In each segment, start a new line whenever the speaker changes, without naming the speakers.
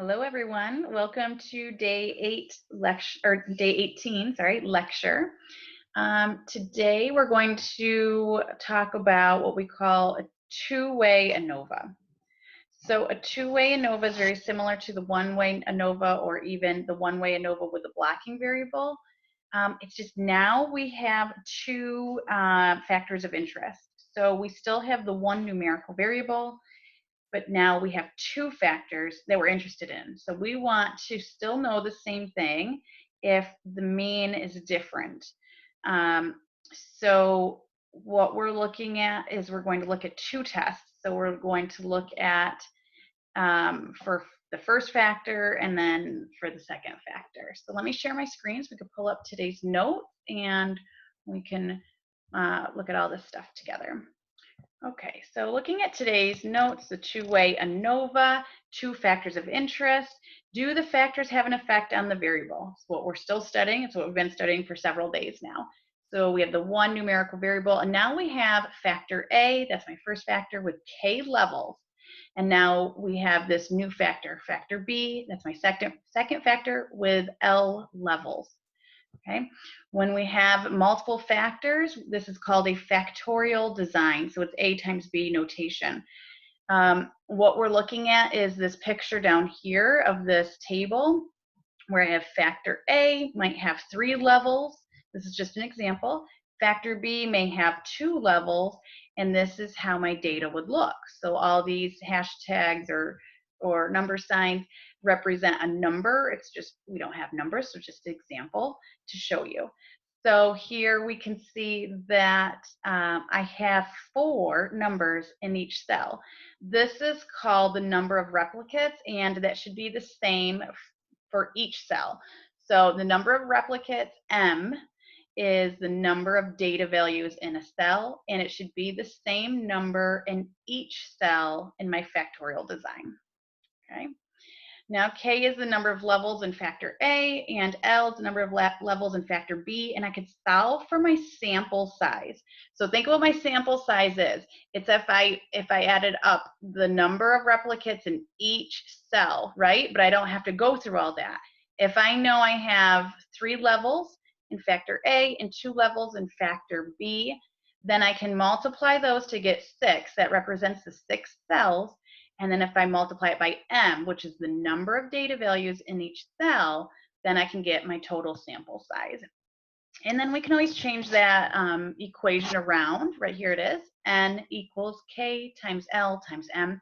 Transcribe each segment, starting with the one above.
Hello, everyone. Welcome to day 18, sorry, lecture. Today we're going to talk about what we call a two-way ANOVA. So a two-way ANOVA is very similar to the one-way ANOVA or even the one-way ANOVA with a blocking variable. It's just now we have two factors of interest. So we still have the one numerical variable, but now we have two factors that we're interested in. So we want to still know the same thing if the mean is different. So what we're looking at is we're going to look at two tests. So we're going to look at for the first factor and then for the second factor. So let me share my screen so we can pull up today's note and we can look at all this stuff together. Okay, so looking at today's notes, the two-way ANOVA, two factors of interest. Do the factors have an effect on the variable? It's what we're still studying. It's what we've been studying for several days now. So we have the one numerical variable, and now we have factor A, that's my first factor, with K levels. And now we have this new factor, factor B, that's my second factor with L levels. Okay. When we have multiple factors, this is called a factorial design. So it's A times B notation. What we're looking at is this picture down here of this table where I have factor A might have 3 levels. This is just an example. Factor B may have 2 levels, and this is how my data would look. So all these hashtags or number signs represent a number. It's just, we don't have numbers, so just an example to show you. So here we can see that I have 4 numbers in each cell. This is called the number of replicates, and that should be the same for each cell. So the number of replicates, M, is the number of data values in a cell, and it should be the same number in each cell in my factorial design. Okay. Now K is the number of levels in factor A, and L is the number of levels in factor B, and I could solve for my sample size. So think of what my sample size is. It's if I added up the number of replicates in each cell, right? But I don't have to go through all that. If I know I have 3 levels in factor A and 2 levels in factor B, then I can multiply those to get 6. That represents the 6 cells. And then if I multiply it by M, which is the number of data values in each cell, then I can get my total sample size. And then we can always change that equation around. Right here it is. N equals K times L times M.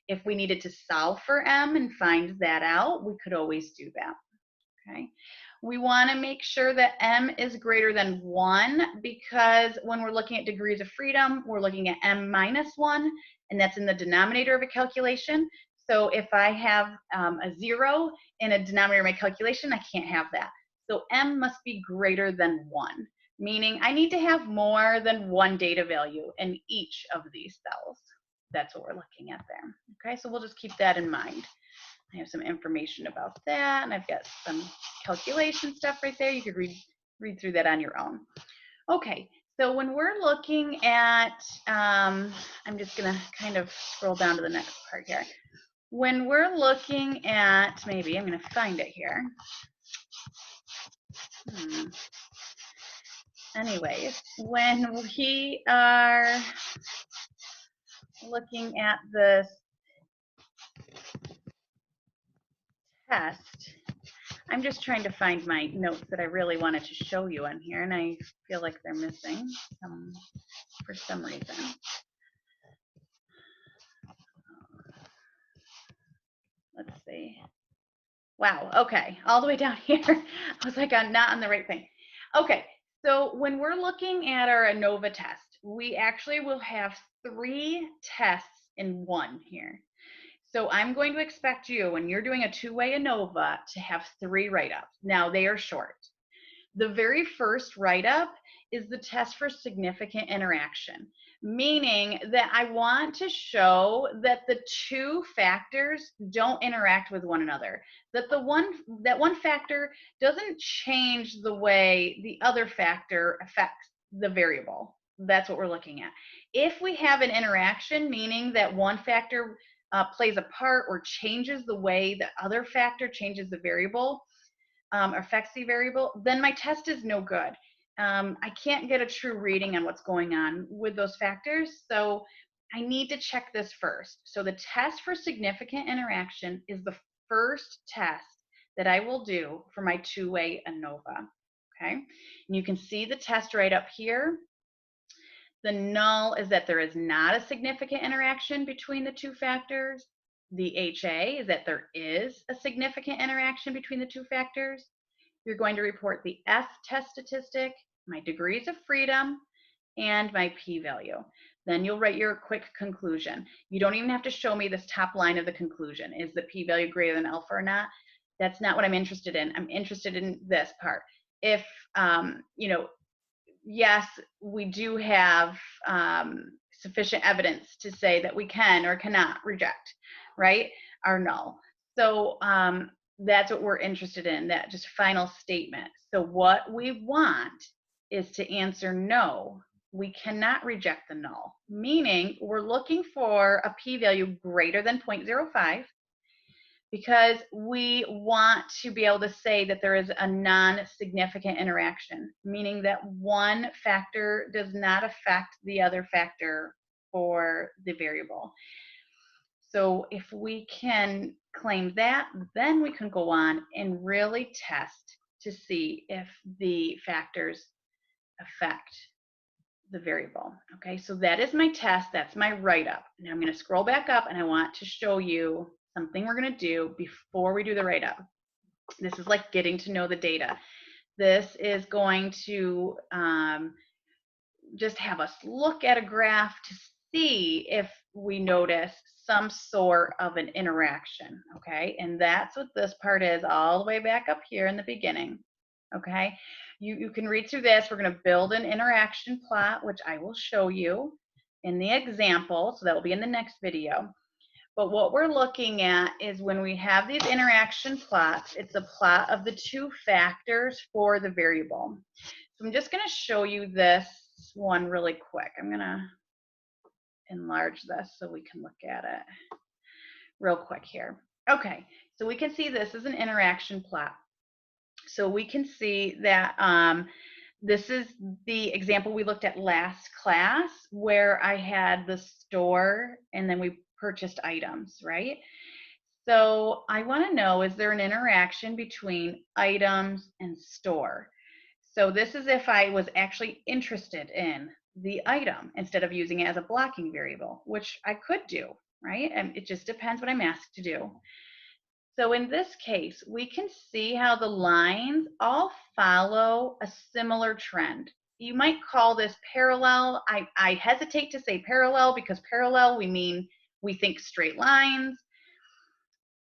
If we needed to solve for M and find that out, we could always do that. Okay. We want to make sure that M is greater than 1 because when we're looking at degrees of freedom, we're looking at M minus 1, and that's in the denominator of a calculation. So if I have a 0 in a denominator of my calculation, I can't have that. So M must be greater than 1, meaning I need to have more than 1 data value in each of these cells. That's what we're looking at there. Okay, so we'll just keep that in mind. I have some information about that, and I've got some calculation stuff right there. You could read through that on your own. Okay, so when we're looking at, I'm just going to kind of scroll down to the next part here. When we're looking at, maybe I'm going to find it here. Anyways, when we are looking at this test, I'm just trying to find my notes that I really wanted to show you on here, and I feel like they're missing for some reason. Let's see. Wow, okay, all the way down here. I was like, I'm not on the right thing. Okay, so when we're looking at our ANOVA test, we actually will have 3 tests in one here. So I'm going to expect you, when you're doing a two-way ANOVA, to have 3 write-ups. Now, they are short. The very first write-up is the test for significant interaction, meaning that I want to show that the 2 factors don't interact with one another, that one factor doesn't change the way the other factor affects the variable. That's what we're looking at. If we have an interaction, meaning that one factor plays a part or changes the way the other factor changes the variable, affects the variable, then my test is no good. I can't get a true reading on what's going on with those factors, so I need to check this first. So the test for significant interaction is the first test that I will do for my two-way ANOVA, okay? And you can see the test right up here. The null is that there is not a significant interaction between the two factors. The HA is that there is a significant interaction between the two factors. You're going to report the F test statistic, my degrees of freedom, and my p-value. Then you'll write your quick conclusion. You don't even have to show me this top line of the conclusion. Is the p-value greater than alpha or not? That's not what I'm interested in. I'm interested in this part. If, you know, yes, we do have sufficient evidence to say that we can or cannot reject, right, our null. So that's what we're interested in, that just final statement. So what we want is to answer no, we cannot reject the null, meaning we're looking for a p-value greater than 0.05 because we want to be able to say that there is a non-significant interaction, meaning that one factor does not affect the other factor for the variable. So if we can claim that, then we can go on and really test to see if the factors affect the variable. Okay, so that is my test, that's my write-up. Now I'm going to scroll back up and I want to show you something we're going to do before we do the write-up. This is like getting to know the data. This is going to just have us look at a graph to see if we notice some sort of an interaction, okay? And that's what this part is all the way back up here in the beginning, okay? You can read through this. We're going to build an interaction plot, which I will show you in the example, so that will be in the next video. But what we're looking at is when we have these interaction plots, it's a plot of the two factors for the variable. So I'm just going to show you this one really quick. I'm going to enlarge this so we can look at it real quick here. Okay, so we can see this is an interaction plot. So we can see that this is the example we looked at last class where I had the store and then we purchased items, right? So I want to know, is there an interaction between items and store? So this is if I was actually interested in the item instead of using it as a blocking variable, which I could do, right? And it just depends what I'm asked to do. So in this case, we can see how the lines all follow a similar trend. You might call this parallel. I hesitate to say parallel because parallel, we think straight lines.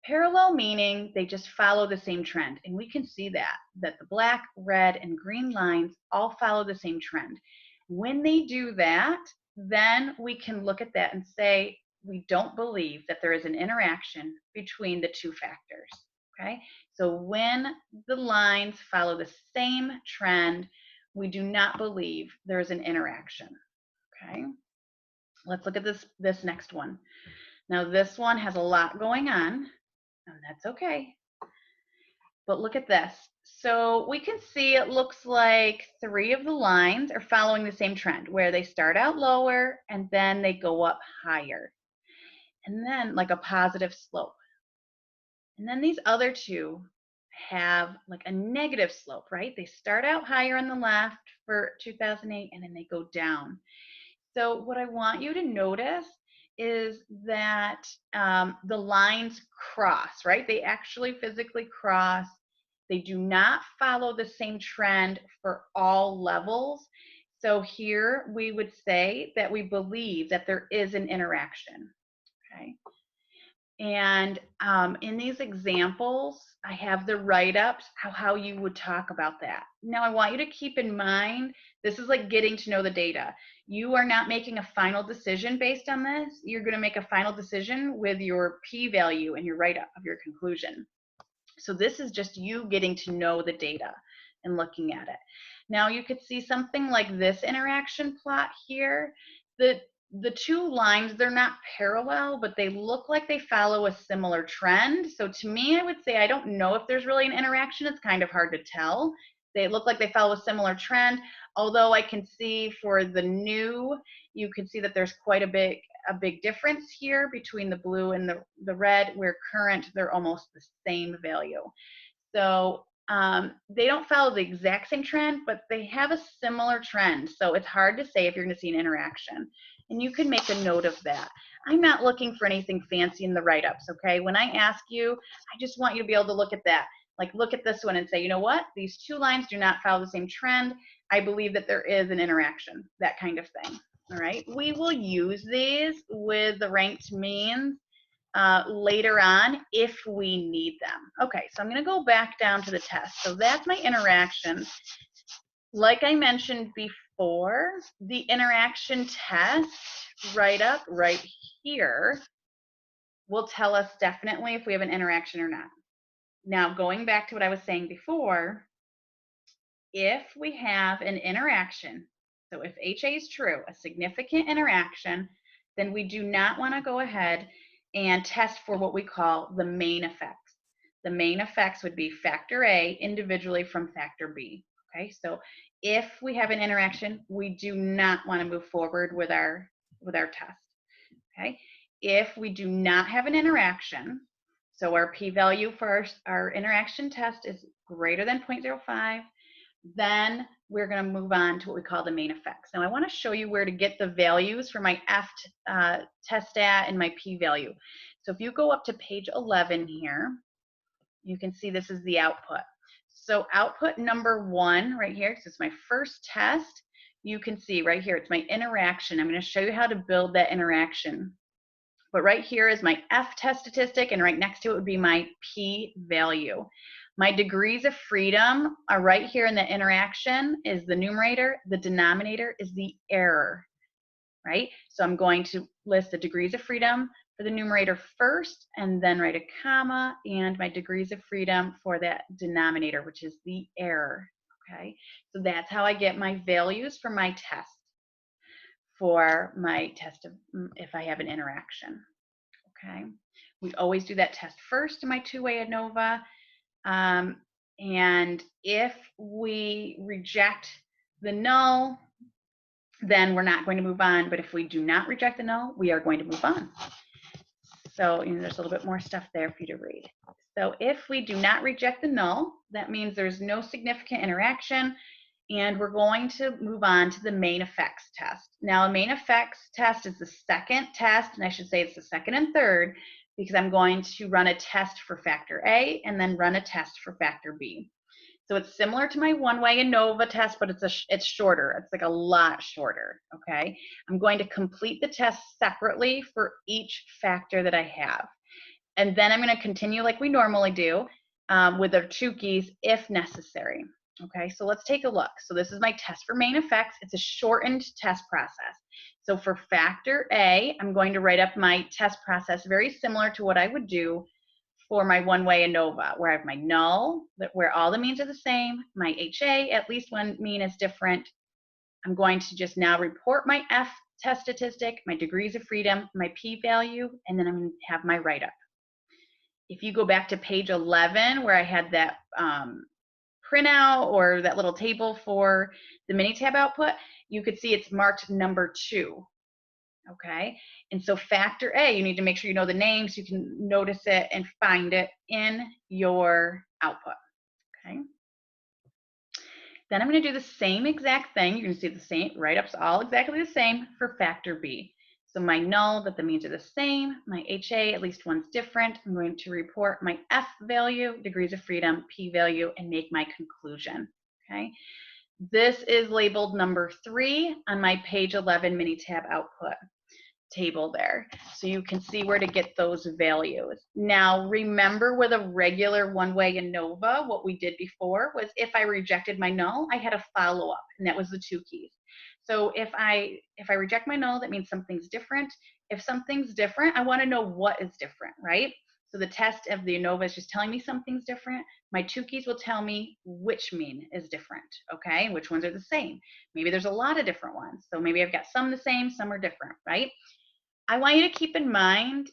Parallel meaning they just follow the same trend. And we can see that the black, red, and green lines all follow the same trend. When they do that, then we can look at that and say, we don't believe that there is an interaction between the two factors, okay? So when the lines follow the same trend, we do not believe there is an interaction, okay? Let's look at this next one. Now this one has a lot going on, and that's okay. But look at this. So we can see it looks like 3 of the lines are following the same trend where they start out lower and then they go up higher. And then like a positive slope. And then these other 2 have like a negative slope, right? They start out higher on the left for 2008 and then they go down. So what I want you to notice is that the lines cross, right? They actually physically cross. They do not follow the same trend for all levels. So here we would say that we believe that there is an interaction, okay? And in these examples, I have the write-ups, how you would talk about that. Now, I want you to keep in mind, this is like getting to know the data. You are not making a final decision based on this. You're going to make a final decision with your p-value and your write-up of your conclusion. So this is just you getting to know the data and looking at it. Now, you could see something like this interaction plot here. the two lines, they're not parallel, but they look like they follow a similar trend. So to me, I would say I don't know if there's really an interaction. It's kind of hard to tell. They look like they follow a similar trend, although I can see for the new, you can see that there's quite a big difference here between the blue and the red, where current, they're almost the same value. So they don't follow the exact same trend, but they have a similar trend. So it's hard to say if you're going to see an interaction. And you can make a note of that. I'm not looking for anything fancy in the write-ups, okay? When I ask you, I just want you to be able to look at that. Like, look at this one and say, you know what? These two lines do not follow the same trend. I believe that there is an interaction, that kind of thing. All right? We will use these with the ranked means later on if we need them. Okay, so I'm going to go back down to the test. So that's my interaction. Like I mentioned before, the interaction test right up right here will tell us definitely if we have an interaction or not. Now, going back to what I was saying before, if we have an interaction, so if HA is true, a significant interaction, then we do not want to go ahead and test for what we call the main effects. The main effects would be factor A individually from factor B. Okay, so if we have an interaction, we do not want to move forward with our test. Okay, if we do not have an interaction, so our p-value for our interaction test is greater than 0.05, then we're going to move on to what we call the main effects. Now I want to show you where to get the values for my F test stat and my p-value. So if you go up to page 11 here, you can see this is the output. So output number 1 right here, because it's my first test, you can see right here, it's my interaction. I'm going to show you how to build that interaction. But right here is my F test statistic, and right next to it would be my p-value. My degrees of freedom are right here in the interaction is the numerator. The denominator is the error, right? So I'm going to list the degrees of freedom for the numerator first, and then write a comma, and my degrees of freedom for that denominator, which is the error, okay? So that's how I get my values for my test, for my test of if I have an interaction, okay? We always do that test first in my two-way ANOVA. And if we reject the null, then we're not going to move on. But if we do not reject the null, we are going to move on. So there's a little bit more stuff there for you to read. So if we do not reject the null, that means there's no significant interaction, and we're going to move on to the main effects test. Now, a main effects test is the second test, and I should say it's the second and third, because I'm going to run a test for factor A and then run a test for factor B. So it's similar to my one-way ANOVA test, but it's shorter. It's like a lot shorter, okay? I'm going to complete the test separately for each factor that I have. And then I'm going to continue like we normally do with our Tukey's if necessary. Okay, so let's take a look. So this is my test for main effects. It's a shortened test process. So for factor A, I'm going to write up my test process very similar to what I would do for my one-way ANOVA, where I have my null, where all the means are the same, my HA, at least one mean is different. I'm going to just now report my F test statistic, my degrees of freedom, my p-value, and then I'm going to have my write-up. If you go back to page 11, where I had that printout or that little table for the Minitab output, you could see it's marked number 2. Okay, and so factor A, you need to make sure you know the name so you can notice it and find it in your output. Okay, then I'm going to do the same exact thing. You're going to see the same write-ups, all exactly the same for factor B. So my null, that the means are the same, my HA, at least one's different. I'm going to report my F value, degrees of freedom, p-value, and make my conclusion. Okay, this is labeled number 3 on my page 11 Minitab output table there. So you can see where to get those values. Now, remember with a regular one-way ANOVA, what we did before was if I rejected my null, I had a follow-up, and that was the Tukey's. So if I reject my null, that means something's different. If something's different, I want to know what is different, right? So the test of the ANOVA is just telling me something's different. My Tukey's will tell me which mean is different, okay? Which ones are the same. Maybe there's a lot of different ones. So maybe I've got some the same, some are different, right? I want you to keep in mind,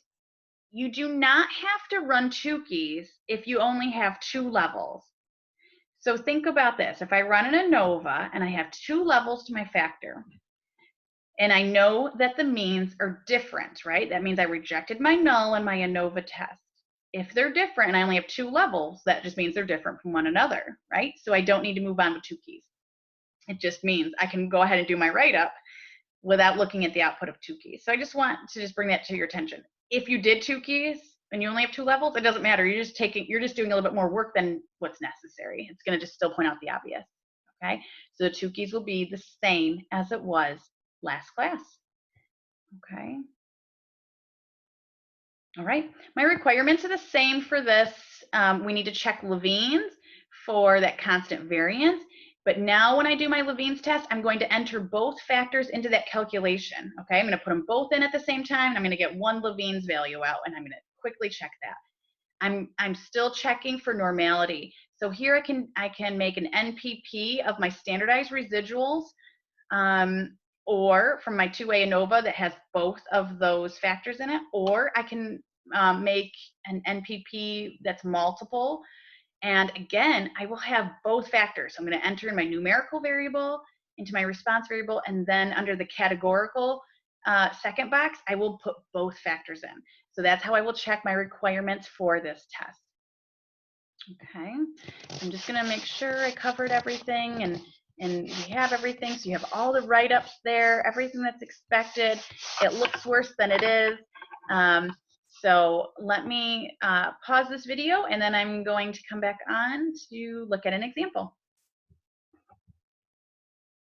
you do not have to run Tukey's if you only have 2 levels. So think about this. If I run an ANOVA and I have 2 levels to my factor, and I know that the means are different, right? That means I rejected my null and my ANOVA test. If they're different and I only have 2 levels, that just means they're different from one another, right? So I don't need to move on with Tukey's. It just means I can go ahead and do my write-up without looking at the output of Tukey's. So I just want to just bring that to your attention. If you did Tukey's and you only have 2 levels, it doesn't matter. You're just doing a little bit more work than what's necessary. It's going to just still point out the obvious. Okay, so the Tukey's will be the same as it was last class. Okay. All right, my requirements are the same for this. We need to check Levene's for that constant variance. But now when I do my Levene's test, I'm going to enter both factors into that calculation. Okay, I'm going to put them both in at the same time, and I'm going to get one Levene's value out, and I'm going to quickly check that. I'm still checking for normality. So here I can make an NPP of my standardized residuals, or from my 2A ANOVA that has both of those factors in it, or I can make an NPP that's multiple. And again, I will have both factors. So I'm going to enter in my numerical variable into my response variable, and then under the categorical second box, I will put both factors in. So that's how I will check my requirements for this test. Okay, I'm just going to make sure I covered everything, and we have everything. So you have all the write-ups there, everything that's expected. It looks worse than it is. So let me pause this video, and then I'm going to come back on to look at an example.